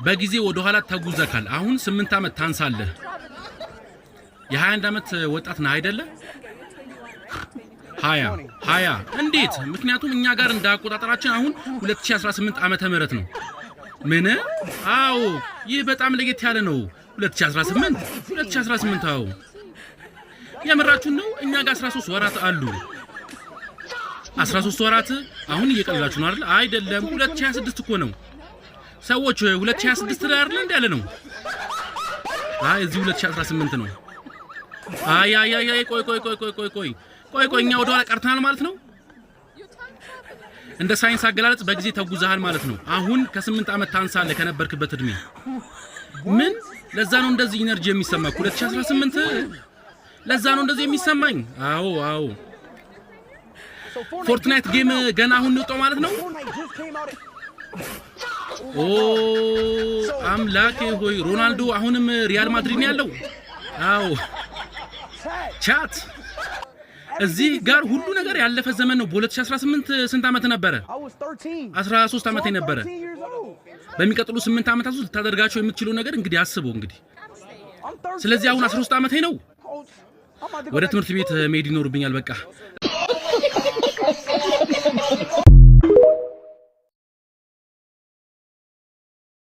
በጊዜ ወደ ኋላ ተጉዘካል አሁን 8 አመት ታንሳለህ የ21 አመት ወጣት ነህ አይደለ 20 እንዴት ምክንያቱም እኛ ጋር እንዳቆጣጣራችን አሁን 2018 ዓመተ ምህረት ነው ምን አዎ ይህ በጣም ለየት ያለ ነው 2018 አዎ የምራችሁ ነው እኛ ጋር 13 ወራት አሉ 13 ወራት አሁን እየቀለላችሁ ነው አይደለም 2026 እኮ ነው ሰዎች 2026 ላይ አይደል እንዴ ያለ ነው አይ እዚህ 2018 ነው አይ ቆይ እኛ ወደ ኋላ ቀርተናል ማለት ነው እንደ ሳይንስ አገላለጽ በጊዜ ተጉዛሃል ማለት ነው አሁን ከ8 አመት ታንሳለህ ከነበርክበት እድሜ ምን ለዛ ነው እንደዚህ ኢነርጂ የሚሰማው 2018 ለዛ ነው እንደዚህ የሚሰማኝ አዎ ፎርትናይት ጌም ገና አሁን ነው ማለት ነው ኦ አምላኬ ሆይ ሮናልዶ አሁንም ሪያል ማድሪድ ነው ያለው አዎ ቻት እዚህ ጋር ሁሉ ነገር ያለፈ ዘመን ነው በ2018 ስንት አመት ነበር 13 አመት ነበር በሚቀጥሉ 8 አመታት ውስጥ ታደርጋቸው የምትችለው ነገር እንግዲህ አስበው እንግዲህ ስለዚህ አሁን 13 አመት ነው ወደ ትምህርት ቤት መሄድ ይኖርብኛል በቃ